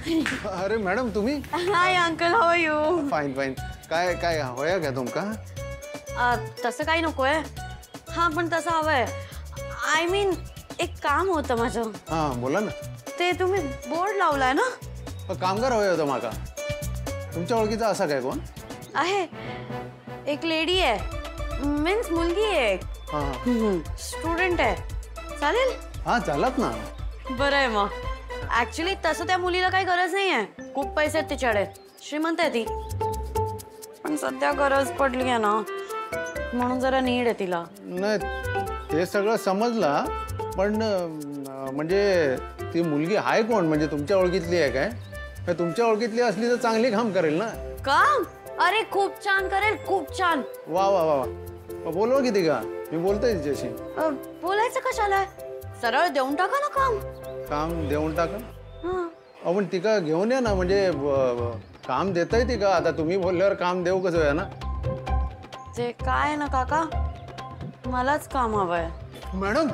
अरे मॅडम तुम्ही? Hi uncle, how are you? Fine fine. काय काय होया का तुमका? तसं काही नकोय. हा पण तसं हवंय. आय मीन एक काम होतं माझं. हा बोला ना. ते तुम्ही बोर्ड लावलाय ना? कामगार हवं होतं माका. तुमच्या ओळखीचा असा काय कोण आहे? एक लेडी आहे, मीन्स मुलगी आहे, स्टुडंट आहे. चालेल? हा चालत ना. बरं आहे मग. ऍक्च्युली तसं त्या मुलीला काही गरज नाही आहे. खूप पैसे आहेत तिच्याकडे, श्रीमंत आहे ती. पण सध्या गरज पडली आहे ना, म्हणून जरा नीड आहे तिला. नाही ते सगळं समजला, पण म्हणजे ती मुलगी आहे कोण? म्हणजे तुमच्या ओळखीतली आहे काय? तुमच्या ओळखीतली असली तर चांगली काम करेल ना. काम? अरे खूप छान करेल, खूप छान. वा वा वा वा. बोलवा किती का, मी बोलतोय तिच्याशी. बोलायचं कशाला? सरळ देऊन टाका ना काम. काम देऊन टाका? पण तिका घेऊन या ना, म्हणजे काम देताय ती का? आता तुम्ही बोलल्यावर काम देऊ कसं आहे ना. ते काय ना काका, मलाच काम हवंय. मॅडम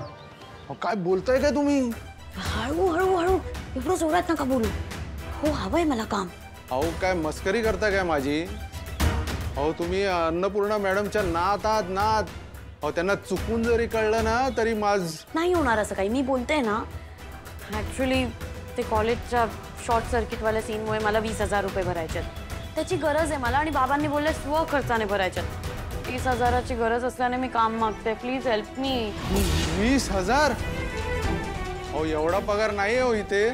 काय बोलताय काय तुम्ही? हळू हळू हळू, एवढं जोरात नका बोलू. हो हवंय मला काम. अहो काय मस्करी करता काय माझी? अहो तुम्ही अन्नपूर्णा मॅडमच्या नात आहात नात. अहो त्यांना चुकून जरी कळलं ना तरी नाही होणार असं काही. मी बोलते ना, ऍक्च्युली ते कॉलेजच्या शॉर्ट सर्किटवाल्या सीनमुळे मला 20,000 रुपये भरायचे. त्याची गरज आहे मला, आणि बाबांनी बोलले स्वखर्चाने भरायचे. 30,000ची गरज असल्याने मी काम मागते. Please help me. 20,000? अहो एवढा पगार नाही हो इथे.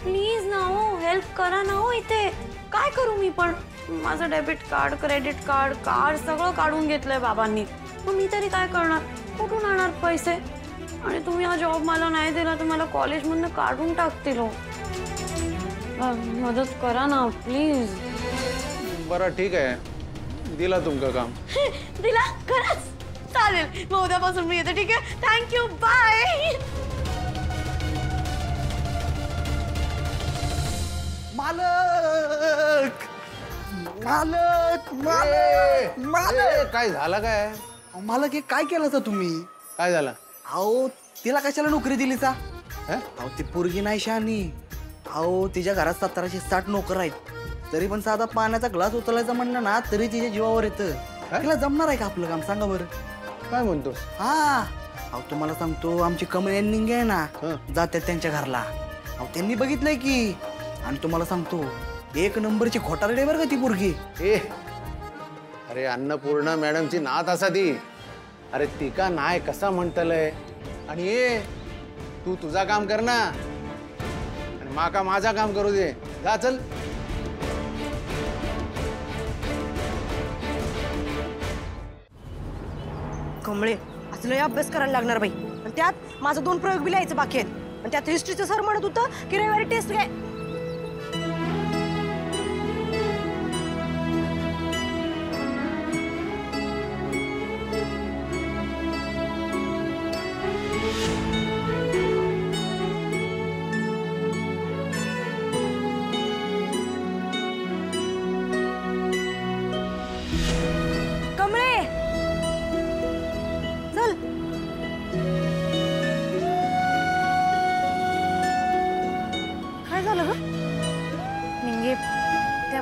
प्लीज ना हो, हेल्प करा ना हो. इथे काय करू मी? पण माझं डेबिट कार्ड, क्रेडिट कार्ड सगळं काढून घेतलंय बाबांनी. मग मी तरी काय करणार? कुठून आणणार पैसे? आणि तुम्ही हा जॉब मला नाही दिला तर मला कॉलेजमधनं काढून टाकतील हो. मदत करा ना प्लीज. बरं ठीक आहे, दिला तुमचं काम. दिला? खरंच? चालेल, मग उद्यापासून मी येते. ठीक आहे, थँक्यू, बाय. मालक मालक मालक मालक. काय झालं काय? मालक हे काय केलं तर तुम्ही? काय झालं? अहो तिला कशाला नोकरी दिली चा? अहो ती पोरगी नाही शहाणी. अहो तिच्या घरात 1760 नोकर आहेत. तरी पण साधा पाण्याचा ग्लास उचलायचा म्हणलं ना तरी तिच्या जीवावर येतं. तिला जमणार आहे का आपलं काम? सांगा बरं. काय म्हणतो? हा अहो तुम्हाला सांगतो, आमची कमल निंगे आहे ना, जातात त्यांच्या घरला. अहो त्यांनी बघितलंय की. आणि तुम्हाला सांगतो, 1 नंबरची खोटारडी बरं का ती पोरगी. अरे अन्नपूर्णा मॅडमची नात असा ती. अरे ती का नाही कसा म्हणतलय. आणि तू तुझा काम कर ना, आणि माका माझा काम करू दे. जा चल. कमळे असं लय अभ्यास करायला लागणार बाई. आणि त्यात माझं 2 प्रयोग बी लिहायचं बाकी आहेत. आणि त्यात हिस्ट्रीचं सर म्हणत होतं की रविवारी टेस्ट घ्या.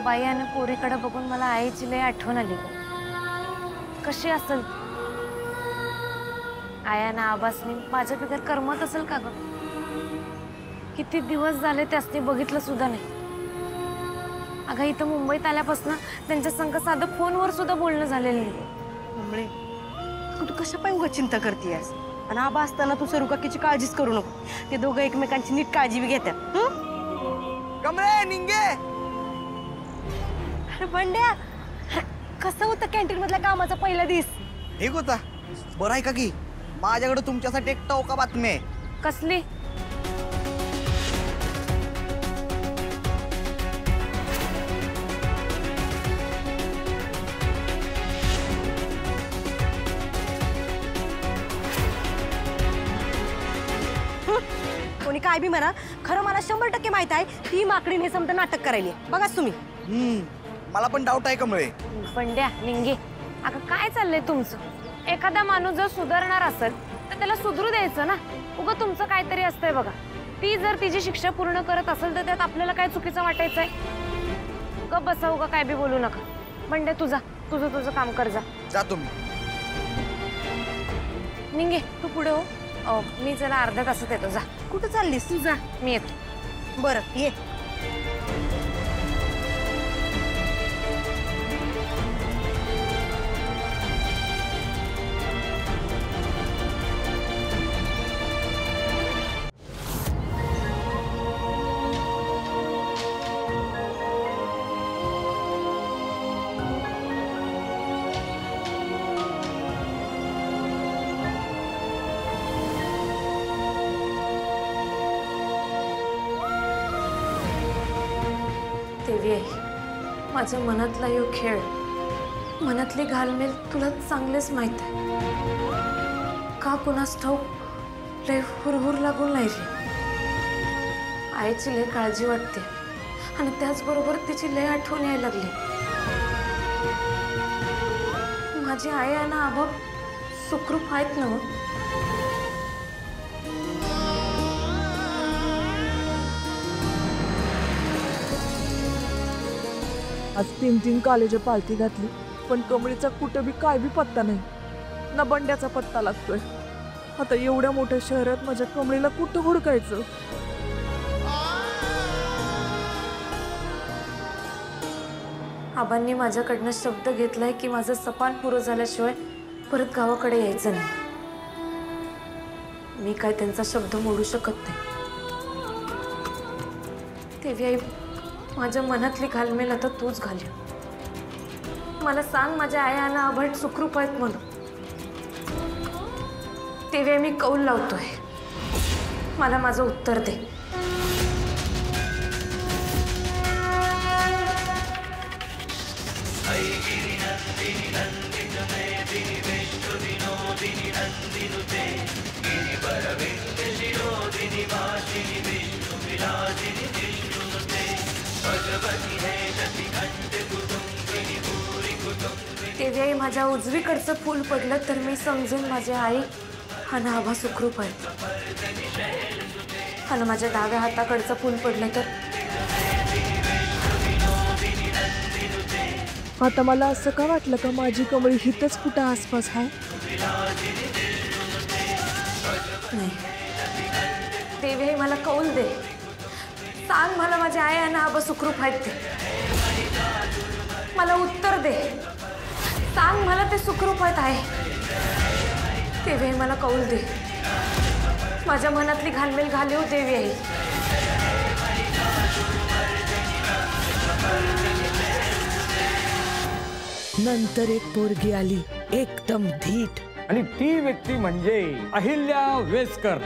बाईने पोरीकडे बघून मला आईची लय आठवण आली. कशी असेल आयाना आबासनी माझ्या बिगर करमत असेल का ग? किती दिवस झाले त्यासनी बघितलं सुद्धा नाही. अगं इथं मुंबईत आल्यापासून त्यांच्या संग साधं फोनवर सुद्धा बोलणं झालेलं नाही. तू कशा पाय उगा चिंता करतेस? आणि आबा असताना तू सरुकाकीची काळजीच करू नको. ते दोघं एकमेकांची नीट काळजी बी घेतात. कमळे निंगे. अरे बंड्या, कसं होतं कॅन्टीन मधल्या कामाचा पहिला दिवस? ठीक होता. बरं आहे का की माझ्याकडे तुमच्यासाठी एक टवका बातमी आहे. कसली? कोणी काय बी म्हणा, खरं मला 100% माहित आहे ती माकडीने हे समजा नाटक करायली. बघाच तुम्ही. मला पण डाऊट आहे कमळे. बंड्या निंगे, अगं काय चाललंय तुमचं? एखादा माणूस जर सुधारणार असेल तर त्याला सुधरू द्यायचं ना. उगा तुमचं काहीतरी असतंय बघा. ती जर तिची शिक्षा पूर्ण करत असेल तर त्यात आपल्याला काय चुकीचं वाटायचंय? गप बसावं का, काय बी बोलू नका. बंड्या तुझा तुझं तुझं काम कर जा. जा तुम्ही. निंगे तू पुढे हो. मी जरा अर्ध्या तासात येतो. जा. कुठं चाललीस? तू जा, मी येतो. बरं ये. देवी आई, माझ्या मनातला यो खेळ, मनातली घालमेल तुला चांगलेच माहित आहे. का कुणास ठाऊक लय हुरहुर लागून राहिली. आईची लय काळजी वाटते आणि त्याचबरोबर तिची लय आठवण यायला लागली. माझी आई आणि आबा सुखरूप आहेत ना? आज 3 कॉलेज पालथी घातली, पण कमळीचा कुठं बी काय बी पत्ता नाही ना. बंड्याचा पत्ता लागतोय. आता एवढ्या मोठ्या शहरात माझ्या कमळीला कुठं हुडकायचं? आबांनी माझ्याकडनं शब्द घेतलाय की माझं सपान पुरं झाल्याशिवाय परत गावाकडे यायचं नाही. मी काय त्यांचा शब्द मोडू शकत नाही. देवी आई, माझ्या मनातली घालमेल आता तूच घाल. मला सांग माझ्या आई आणि आभट सुखरूप आहेत म्हणून. देवी आई, मी कौल लावतोय. मला माझं उत्तर दे. देवी आई, माझ्या उजवीकडचं फूल पडलं तर मी समजेन माझ्या आई आणि आभा सुखरूप आहेत. आणि माझ्या डाव्या हाताकडचं फूल पडलं तर आता मला असं का वाटलं का माझी कमळी हिथंच कुठं आसपास आहे? नाही. देवी आई, मला कौल दे. सांग मला माझ्या आई आणि आबा सुखरूप आहेत ते. मला उत्तर दे. सांग मला ते सुखरूप आहे. देवी आई, मला कौल दे. माझ्या मनातली घालमेल घालीव देवी आई. नंतर एक पोरगी आली एकदम धीट, आणि ती व्यक्ती म्हणजे अहिल्या वेसकर.